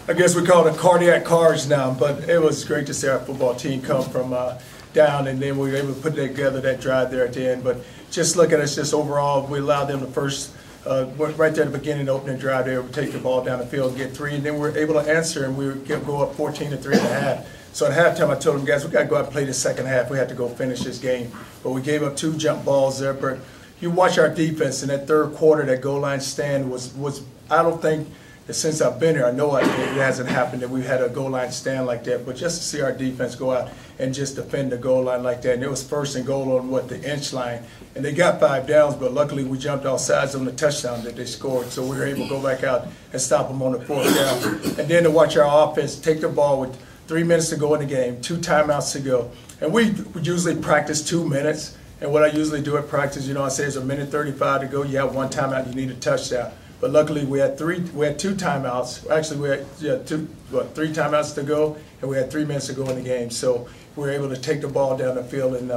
I guess we call it cardiac cars now, but it was great to see our football team come from down, and then we were able to put together that drive there at the end. But just look at us, just overall, we allowed them the first, right there at the beginning, the opening drive there, we take the ball down the field and get 3, and then we were able to answer, and we would go up 14-3.5. So at halftime, I told them, guys, we got to go out and play the second half. We had to go finish this game. But we gave up 2 jump balls there. But you watch our defense in that third quarter, that goal line stand was I don't think, since I've been here, I know it hasn't happened that we've had a goal line stand like that. But just to see our defense go out and just defend the goal line like that. And it was first and goal on, the inch line. And they got 5 downs, but luckily we jumped off sides on the touchdown that they scored. So we were able to go back out and stop them on the 4th down. And then to watch our offense take the ball with 3 minutes to go in the game, 2 timeouts to go. And we usually practice 2 minutes. And what I usually do at practice, I say it's 1:35 to go. You have 1 timeout, you need a touchdown. But luckily we had 2 timeouts. Actually, we had 3 timeouts to go, and we had 3 minutes to go in the game. So we were able to take the ball down the field, and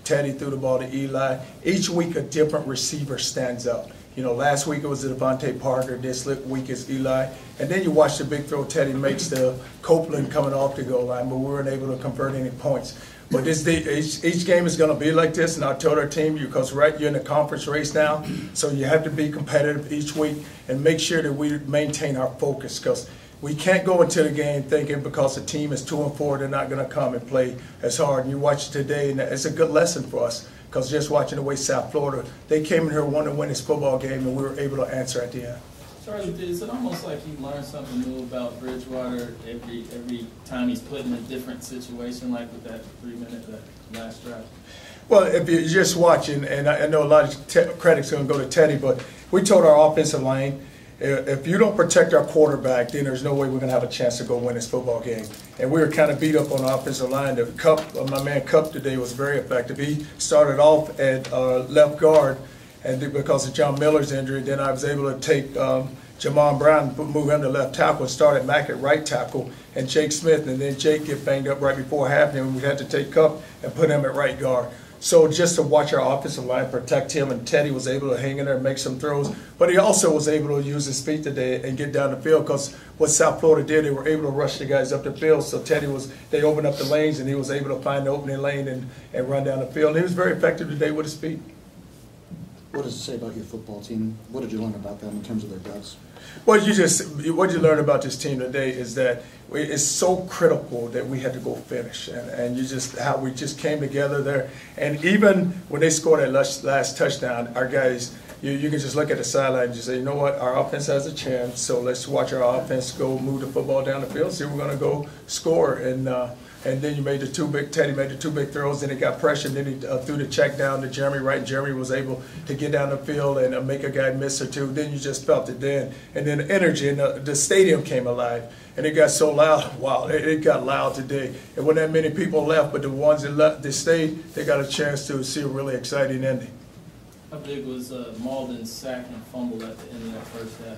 Teddy threw the ball to Eli. Each week a different receiver stands up. Last week it was Devontae Parker. This week is Eli. And then you watch the big throw Teddy makes to Copeland coming off the goal line, but we weren't able to convert any points. But each game is going to be like this, and I told our team, because you're in the conference race now, so you have to be competitive each week and make sure that we maintain our focus, because we can't go into the game thinking because the team is 2-4, they're not going to come and play as hard. And you watch it today, and it's a good lesson for us, because just watching the way South Florida, they came in here wanting to win this football game, and we were able to answer at the end. Charlie, is it almost like you learn something new about Bridgewater every time he's put in a different situation, like with that 3-minute last drive? Well, if you're just watching, and I know a lot of credit's going to go to Teddy, but we told our offensive line, if you don't protect our quarterback, then there's no way we're going to have a chance to go win this football game. And we were kind of beat up on the offensive line. My man Cup today was very effective. He started off at left guard, and because of John Miller's injury, then I was able to take Jamon Brown, move him to left tackle, and start at Mack at right tackle, and Jake Smith, and then Jake get banged up right before half, and we had to take Cup and put him at right guard. So just to watch our offensive line protect him, and Teddy was able to hang in there and make some throws, but he also was able to use his feet today and get down the field, because what South Florida did, they were able to rush the guys up the field. So they opened up the lanes, and he was able to find the opening lane and run down the field. And he was very effective today with his feet. What does it say about your football team? What did you learn about them in terms of their guts? What you learn about this team today is that it's so critical that we had to go finish, and how we just came together there. And even when they scored that last touchdown, our guys, you can just look at the sideline and just say, you know what, our offense has a chance, so let's watch our offense go move the football down the field, see if we're going to go score. And then you made Teddy made the 2 big throws, then he got pressure, and then he threw the check down to Jeremy Wright, and Jeremy was able to get down the field and make a guy miss or 2. Then you just felt it then. And then the energy, and the stadium came alive, and it got so loud. Wow, it got loud today. It wasn't that many people left, but the ones that stayed, they got a chance to see a really exciting ending. How big was Malden's sack and fumble at the end of that first half?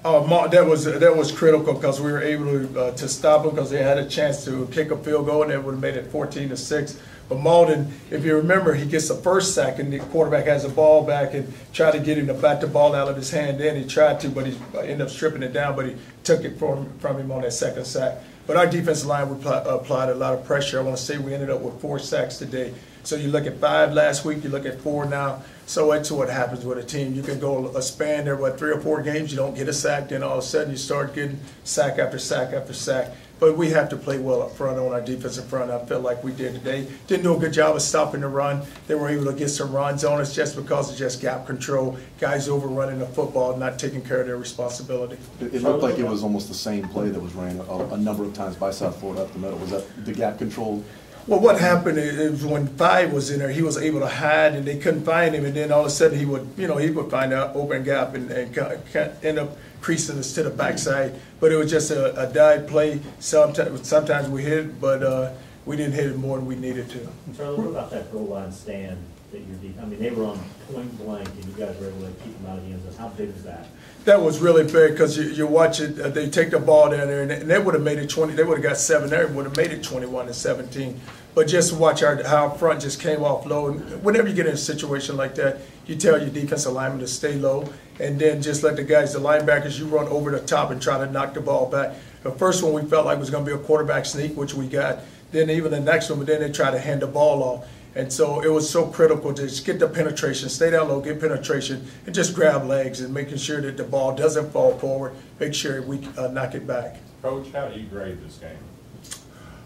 That was critical, because we were able to stop them, because they had a chance to kick a field goal, and they would have made it 14-6. But Malden, if you remember, he gets the first sack, and the quarterback has the ball back and tried to get him to bat the ball out of his hand. Then he tried to, but he ended up stripping it down, but he took it from him on that second sack. But our defensive line, we applied a lot of pressure. I want to say we ended up with 4 sacks today. So you look at 5 last week, you look at 4 now. So that's what happens with a team. You can go a span there, 3 or 4 games, you don't get a sack, then all of a sudden you start getting sack after sack after sack. But we have to play well up front on our defensive front. I felt like we did today. Didn't do a good job of stopping the run. They were able to get some runs on us just because of just gap control, guys overrunning the football, not taking care of their responsibility. It looked like it was almost the same play that was ran a number of times by South Florida up the middle. Was that the gap control? Well, what happened is when 5 was in there, he was able to hide, and they couldn't find him. And then all of a sudden, he would find an open gap and end up creasing us to the backside. But it was just a dive play. Sometimes we hit it, but we didn't hit it more than we needed to. Charlie, what about that goal line stand? that your defense, I mean, they were on point blank and you guys were able to keep them out of the end zone. How big is that? That was really big because you watch it. They take the ball down there, and they would have made it 20. They would have got 7 there. Would have made it 21-17. But just watch how our front just came off low. And whenever you get in a situation like that, you tell your defensive lineman to stay low, and then just let the guys, the linebackers, you run over the top and try to knock the ball back. The first one we felt like was going to be a quarterback sneak, which we got. Then even the next one, but then they try to hand the ball off. And so it was so critical to just get the penetration, stay down low, get penetration, and just grab legs and making sure that the ball doesn't fall forward, make sure we knock it back. Coach, how do you grade this game?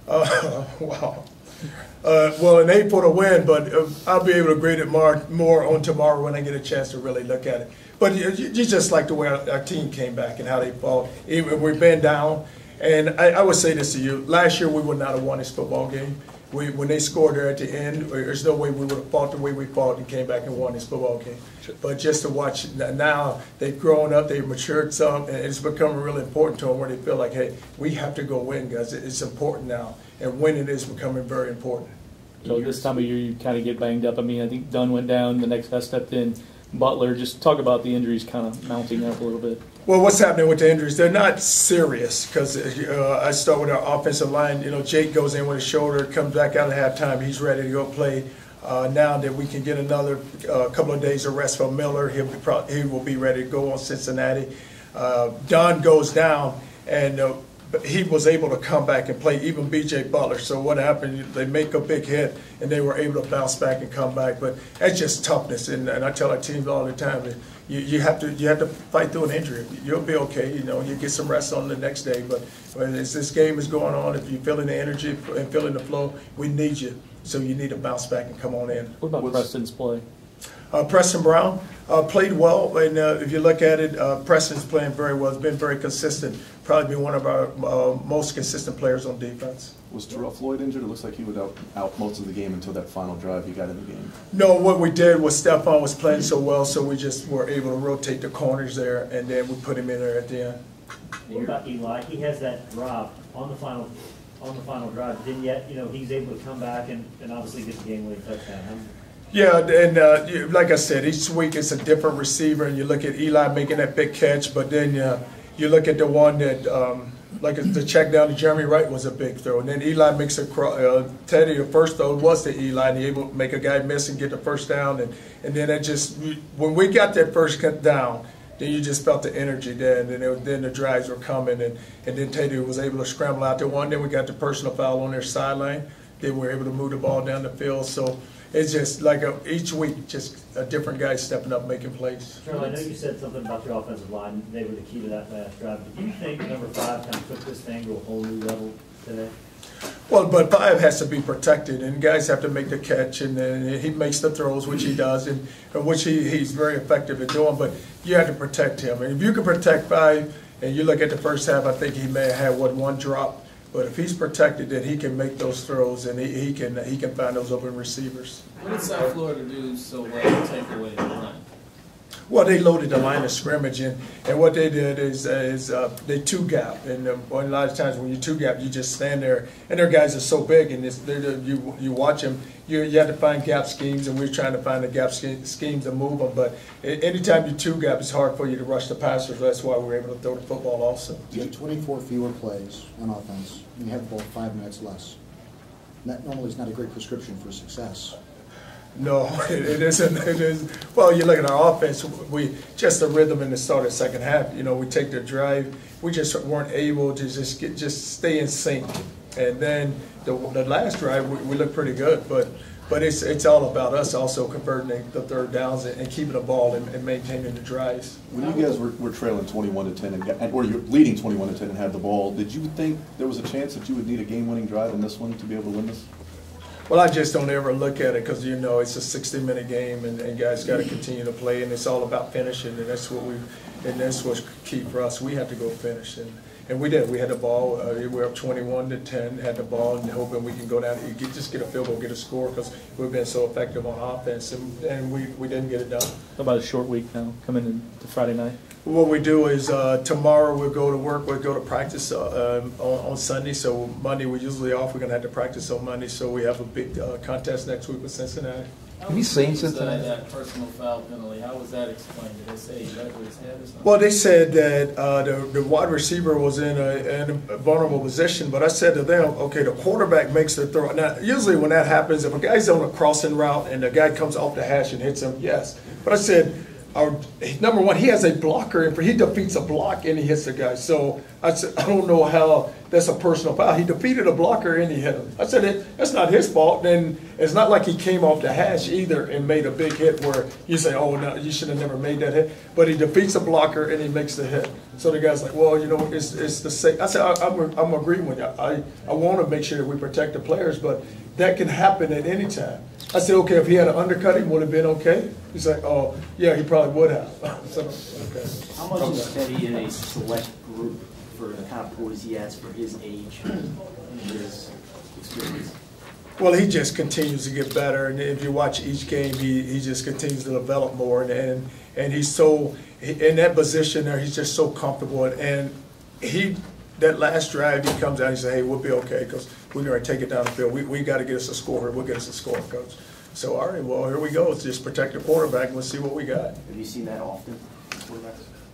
Wow. Well, an 8 for the win, but I'll be able to grade it more on tomorrow when I get a chance to really look at it. But you just like the way our team came back and how they fought. We've been down, and I would say this to you. Last year we would not have won this football game. When they scored there at the end, there's no way we would have fought the way we fought and came back and won this football game. But just to watch now, they've grown up, they've matured some, and it's becoming really important to them where they feel like, hey, we have to go win, guys. It's important now, and winning is becoming very important. So this time of year, you kind of get banged up. I mean, I think Dunn went down, the next guy stepped in. Butler, just talk about the injuries kind of mounting up a little bit. Well, what's happening with the injuries? They're not serious because I start with our offensive line. You know, Jake goes in with his shoulder, comes back out at halftime. He's ready to go play. Now that we can get another couple of days of rest from Miller, he will be ready to go on Cincinnati. Don goes down, and he was able to come back and play, even B.J. Butler. So what happened, they make a big hit, and they were able to bounce back and come back. But that's just toughness, and I tell our teams all the time, that you have to fight through an injury. You'll be okay. You know, you get some rest on the next day. But as this game is going on, if you're feeling the energy and feeling the flow, we need you. So you need to bounce back and come on in. What about Preston's play? Preston Brown played well, and if you look at it, Preston's playing very well. He's been very consistent. Probably been one of our most consistent players on defense. Was Terrell Floyd injured? It looks like he was out most of the game until that final drive he got in the game. No, what we did was Stephon was playing so well, so we just were able to rotate the corners there, and then we put him in there at the end. What about Eli? He has that drop on the final drive, then yet, you know, he's able to come back and obviously get the game-winning touchdown. Yeah, and like I said, each week it's a different receiver, and you look at Eli making that big catch, but then you look at the one that, like the check down to Jeremy Wright was a big throw, and then Eli makes a Teddy, the first throw was to Eli, and he able to make a guy miss and get the first down, and then it just, when we got that first down, then you just felt the energy there, and then the drives were coming, and then Teddy was able to scramble out there one, then we got the personal foul on their sideline, then we were able to move the ball down the field, so it's just like each week, just a different guy stepping up, making plays. Charlie, I know you said something about your offensive line. They were the key to that last drive. But do you think number 5 kind of took this thing to a whole new level today? Well, but 5 has to be protected, and guys have to make the catch, and then he makes the throws, which he does, and which he's very effective at doing. But you have to protect him, and if you can protect 5, and you look at the first half, I think he may have had one drop. But if he's protected, then he can make those throws, and he can find those open receivers. What did South Florida do so well to take away the run? Well, they loaded the line of scrimmage, and what they did is they two-gap. And a lot of times when you two-gap, you just stand there, and their guys are so big, and you watch them, you have to find gap schemes, and we're trying to find the gap schemes to move them. But anytime you two-gap, it's hard for you to rush the passers. That's why we're able to throw the football also. You had 24 fewer plays on offense, and you have the ball 5 minutes less. And that normally is not a great prescription for success. No, it isn't. It is. Well, you look at our offense. We just the rhythm in the start of the second half. You know, we take the drive. We just weren't able to just stay in sync. And then the last drive, we looked pretty good. But it's all about us also converting the third downs and keeping the ball and maintaining the drives. When you guys were trailing 21-10 or you're leading 21-10 and had the ball, did you think there was a chance that you would need a game-winning drive in this one to be able to win this? Well, I just don't ever look at it because, you know, it's a 60-minute game, and guys got to continue to play, and it's all about finishing, and that's what's key for us. We have to go finish, and we did. We had the ball. We were up 21-10, had the ball, and hoping we can go down and just get a field goal, get a score, because we've been so effective on offense, and we didn't get it done. How about a short week now, coming into Friday night? What we do is tomorrow we'll go to work, we'll go to practice on Sunday. So Monday we're usually off. We're going to have to practice on Monday. So we have a big contest next week with Cincinnati. Have you seen Cincinnati? That personal foul penalty, how was that explained? Did they say he left with his head or something? Well, they said that the wide receiver was in a vulnerable position, but I said to them, okay, the quarterback makes the throw. Now, usually when that happens, if a guy's on a crossing route and the guy comes off the hash and hits him, yes. But I said, number one, he has a blocker, and he defeats a block and he hits the guy. So I said, I don't know how that's a personal foul. He defeated a blocker and he hit him. I said, that's not his fault. Then it's not like he came off the hash either and made a big hit where you say, oh, no, you should have never made that hit. But he defeats a blocker and he makes the hit. So the guy's like, well, you know, it's the same. I said, I'm agreeing with you. I want to make sure that we protect the players, but that can happen at any time. I said, okay, if he had an undercut, he would have been okay. He's like, oh, yeah, he probably would have. So, okay. How much is Teddy in a select group for the kind of poise he has for his age and his experience? Well, he just continues to get better, and if you watch each game, he just continues to develop more, and he's so in that position there. He's just so comfortable, and that last drive he comes out, he says, "Hey, we'll be okay because we're going to take it down the field. We got to get us a score here. We'll get us a score, coach." So, all right, well, here we go. Let's just protect the quarterback and we'll see what we got. Have you seen that often?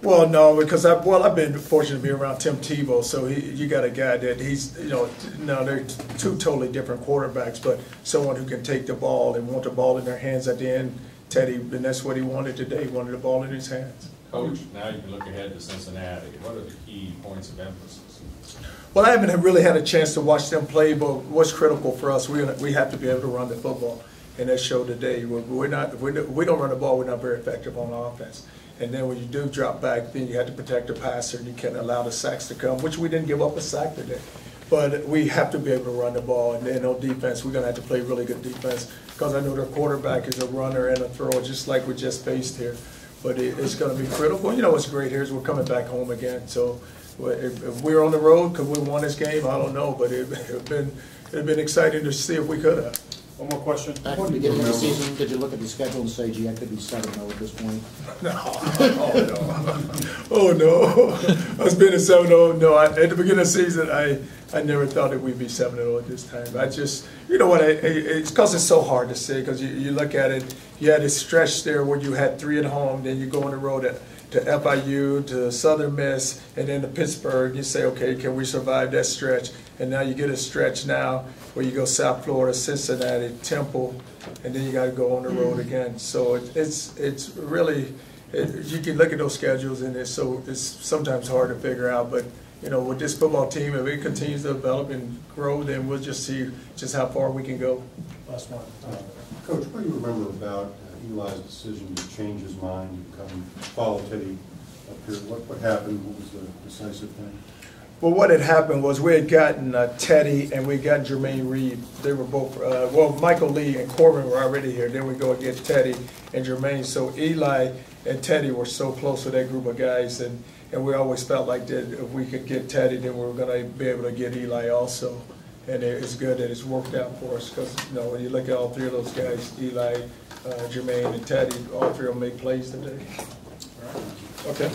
Well, no, because I've been fortunate to be around Tim Tebow, so you got a guy that he's, you know, now they're two totally different quarterbacks, but someone who can take the ball and want the ball in their hands at the end. Teddy, and that's what he wanted today. He wanted the ball in his hands. Coach, now you can look ahead to Cincinnati. What are the key points of emphasis? Well, I haven't really had a chance to watch them play, but what's critical for us, we have to be able to run the football, and that showed today. If we don't run the ball, we're not very effective on offense. And then when you do drop back, then you have to protect the passer, and you can't allow the sacks to come, which we didn't give up a sack today. But we have to be able to run the ball, and then on defense, we're going to have to play really good defense because I know their quarterback is a runner and a thrower, just like we just faced here. But it's going to be critical. You know what's great here is we're coming back home again. So if we're on the road, could we won this game? I don't know, but it'd been exciting to see if we could have. One more question. Back at the beginning of the season, did you look at the schedule and say, gee, I could be 7-0 at this point? No. Oh, no. I was being a 7-0. No, at the beginning of the season, I never thought that we'd be 7-0 at this time. I just, you know what, it's because it's so hard to say, because you look at it, you had this stretch there where you had 3 at home, then you go on the road to FIU, to Southern Miss, and then to Pittsburgh. You say, okay, can we survive that stretch? And now you get a stretch now where you go South Florida, Cincinnati, Temple, and then you got to go on the road again. So it's really, you can look at those schedules, and it's sometimes hard to figure out. But you know, with this football team, if it continues to develop and grow, then we'll just see just how far we can go. Last one. Coach, what do you remember about Eli's decision to change his mind to come follow Teddy up here? What happened? What was the decisive thing? Well, what had happened was we had gotten Teddy and we got Jermaine Reed. They were both, well, Michael Lee and Corbin were already here. Then we go and get Teddy and Jermaine. So Eli and Teddy were so close to that group of guys, and we always felt like that if we could get Teddy, then we were going to be able to get Eli also. And it's good that it's worked out for us because, you know, when you look at all 3 of those guys, Eli, Jermaine, and Teddy, all 3 of them make plays today. Okay.